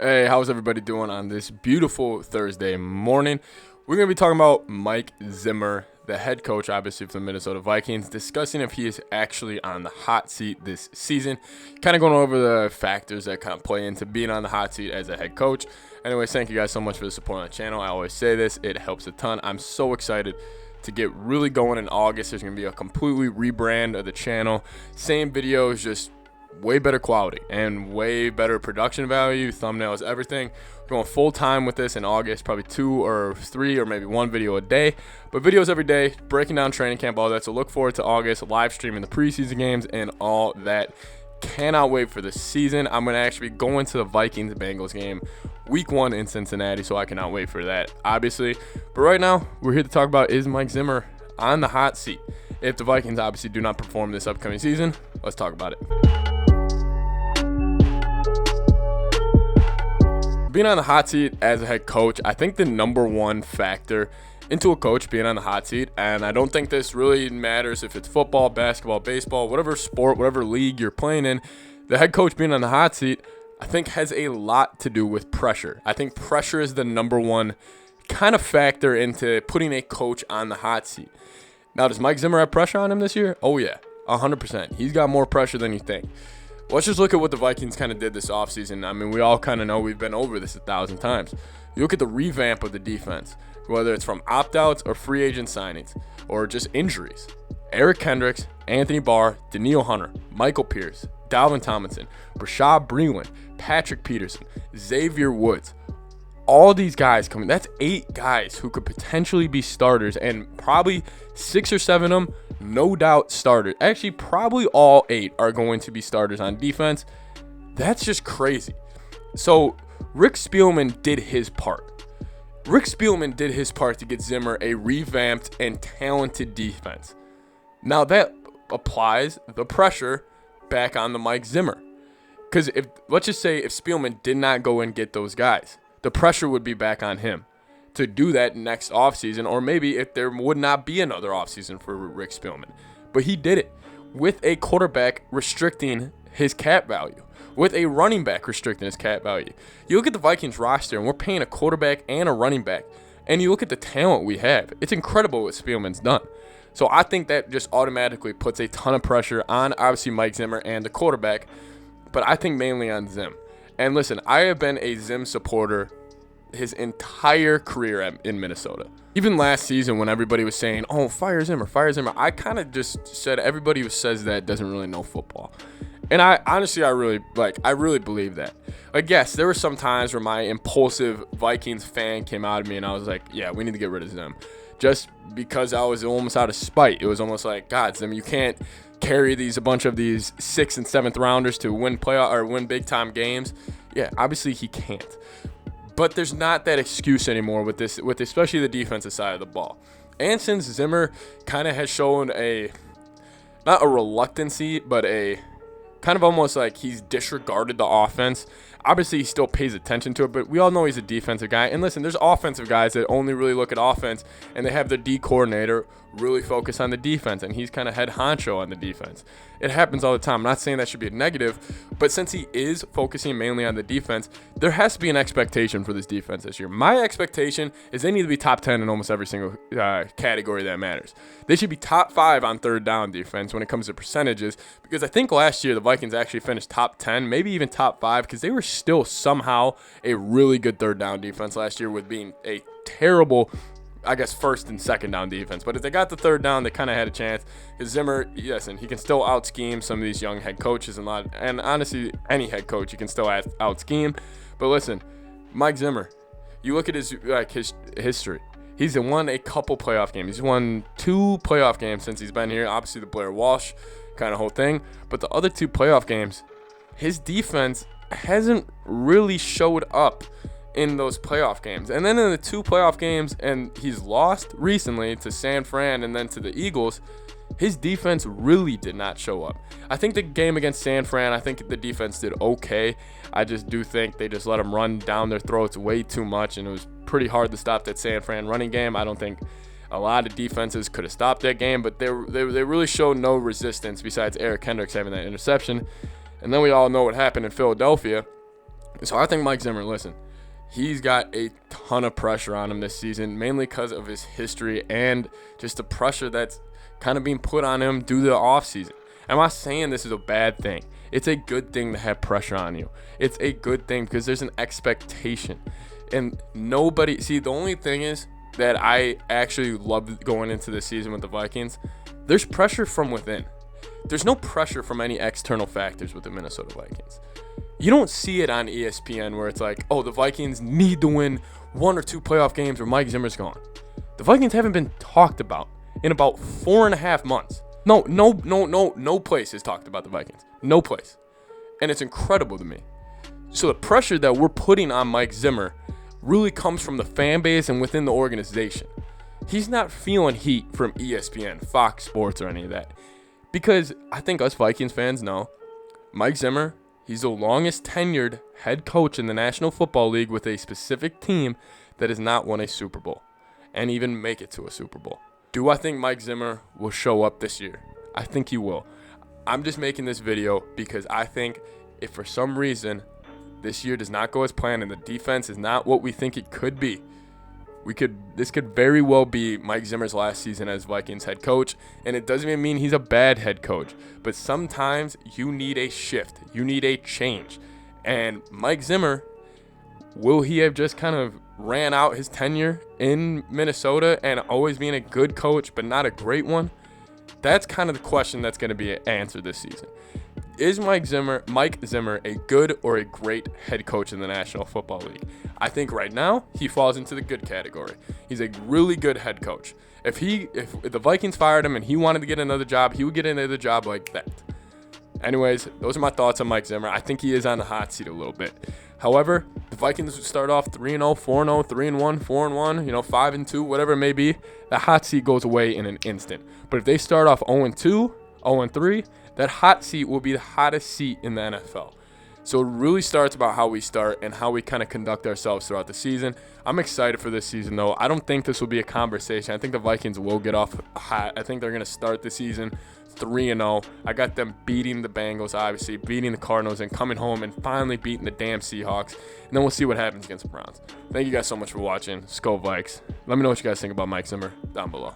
Hey, how's everybody doing on this beautiful Thursday morning? We're going to be talking about Mike Zimmer, the head coach, obviously, for the Minnesota Vikings, discussing if he is actually on the hot seat this season, kind of going over the factors that kind of play into being on the hot seat as a head coach. Anyways, thank you guys so much for the support on the channel. I always say this. It helps a ton. I'm so excited to get really going in August. There's going to be a completely rebrand of the channel. Same videos, just way better quality and way better production value, thumbnails, everything. We're going full time with this in August, probably 2 or 3 or maybe 1 video a day, but videos every day, breaking down training camp, all that. So look forward to August, live streaming the preseason games and all that. Cannot wait for the season. I'm going to actually be going to the Vikings-Bengals game week 1 in Cincinnati, so I cannot wait for that, obviously. But right now, we're here to talk about, is Mike Zimmer on the hot seat? If the Vikings obviously do not perform this upcoming season, let's talk about it. Being on the hot seat as a head coach, I think the number one factor into a coach being on the hot seat, and I don't think this really matters if it's football, basketball, baseball, whatever sport, whatever league you're playing in, the head coach being on the hot seat, I think has a lot to do with pressure. I think pressure is the number one kind of factor into putting a coach on the hot seat. Now, does Mike Zimmer have pressure on him this year? Oh yeah, 100%. He's got more pressure than you think. Let's just look at what the Vikings kind of did this offseason. I mean, we all kind of know, we've been over this 1,000 times. You look at the revamp of the defense, whether it's from opt-outs or free agent signings or just injuries. Eric Kendricks, Anthony Barr, Danielle Hunter, Michael Pierce, Dalvin Tomlinson, Rashad Breeland, Patrick Peterson, Xavier Woods. All these guys coming. That's 8 guys who could potentially be starters, and probably 6 or 7 of them, no doubt, starters. Actually, probably all 8 are going to be starters on defense. That's just crazy. So Rick Spielman did his part. Rick Spielman did his part to get Zimmer a revamped and talented defense. Now that applies the pressure back on the Mike Zimmer. Because let's just say if Spielman did not go and get those guys, the pressure would be back on him to do that next offseason, or maybe if there would not be another offseason for Rick Spielman. But he did it with a quarterback restricting his cap value, with a running back restricting his cap value. You look at the Vikings roster, and we're paying a quarterback and a running back, and you look at the talent we have. It's incredible what Spielman's done. So I think that just automatically puts a ton of pressure on, obviously, Mike Zimmer and the quarterback, but I think mainly on Zim. And listen, I have been a Zim supporter his entire career in Minnesota. Even last season when everybody was saying, oh, fire Zimmer, I kind of just said everybody who says that doesn't really know football. And I really believe that. Like, yes, there were some times where my impulsive Vikings fan came out of me and I was like, yeah, we need to get rid of Zim. Just because I was almost out of spite. It was almost like, God, Zim, you can't carry a bunch of these 6th and 7th rounders to win win big time games. Yeah, obviously he can't. But there's not that excuse anymore with especially the defensive side of the ball. And since Zimmer kind of has shown not a reluctancy, but a kind of almost like he's disregarded the offense. Obviously, he still pays attention to it, but we all know he's a defensive guy. And listen, there's offensive guys that only really look at offense, and they have their D coordinator really focus on the defense, and he's kind of head honcho on the defense. It happens all the time. I'm not saying that should be a negative, but since he is focusing mainly on the defense, there has to be an expectation for this defense this year. My expectation is they need to be top 10 in almost every single category that matters. They should be top 5 on third down defense when it comes to percentages, because I think last year the Vikings actually finished top 10, maybe even top 5, because they were still somehow a really good third down defense last year with being a terrible, I guess, first and second down defense. But if they got the third down, they kind of had a chance. Because Zimmer, yes, and he can still out-scheme some of these young head coaches and honestly, any head coach, you can still out-scheme. But listen, Mike Zimmer, you look at his history. He's won a couple playoff games. He's won 2 playoff games since he's been here. Obviously, the Blair Walsh kind of whole thing. But the other 2 playoff games, his defense hasn't really showed up in those playoff games. And then in the 2 playoff games, and he's lost recently to San Fran and then to the Eagles, his defense really did not show up. I think the game against San Fran, I think the defense did okay. I just do think they just let him run down their throats way too much, and it was pretty hard to stop that San Fran running game. I don't think a lot of defenses could have stopped that game, but they really showed no resistance besides Eric Kendricks having that interception. And then we all know what happened in Philadelphia. So I think Mike Zimmer, listen, he's got a ton of pressure on him this season, mainly because of his history and just the pressure that's kind of being put on him due to the offseason. I'm not saying this is a bad thing. It's a good thing to have pressure on you. It's a good thing because there's an expectation. And the only thing is that I actually loved going into this season with the Vikings, there's pressure from within. There's no pressure from any external factors with the Minnesota Vikings. You don't see it on ESPN where it's like, oh, the Vikings need to win 1 or 2 playoff games or Mike Zimmer's gone. The Vikings haven't been talked about in about 4.5 months. No place has talked about the Vikings. No place. And it's incredible to me. So the pressure that we're putting on Mike Zimmer really comes from the fan base and within the organization. He's not feeling heat from ESPN, Fox Sports, or any of that. Because I think us Vikings fans know Mike Zimmer, he's the longest tenured head coach in the National Football League with a specific team that has not won a Super Bowl and even make it to a Super Bowl. Do I think Mike Zimmer will show up this year? I think he will. I'm just making this video because I think if for some reason this year does not go as planned and the defense is not what we think it could be, this could very well be Mike Zimmer's last season as Vikings head coach, and it doesn't even mean he's a bad head coach, but sometimes you need a shift, you need a change, and Mike Zimmer, will he have just kind of ran out his tenure in Minnesota and always being a good coach but not a great one? That's kind of the question that's going to be answered this season. Is Mike Zimmer a good or a great head coach in the National Football League? I think right now he falls into the good category. He's a really good head coach. If the Vikings fired him and he wanted to get another job, he would get another job like that. Anyways, those are my thoughts on Mike Zimmer. I think he is on the hot seat a little bit. However, the Vikings would start off 3-0, 4-0, 3-1, 4-1, 5-2, whatever it may be. The hot seat goes away in an instant. But if they start off 0-2, 0-3, that hot seat will be the hottest seat in the NFL. So it really starts about how we start and how we kind of conduct ourselves throughout the season. I'm excited for this season, though. I don't think this will be a conversation. I think the Vikings will get off hot. I think they're going to start the season 3-0. I got them beating the Bengals, obviously, beating the Cardinals, and coming home and finally beating the damn Seahawks. And then we'll see what happens against the Browns. Thank you guys so much for watching. Skol Vikes. Let me know what you guys think about Mike Zimmer down below.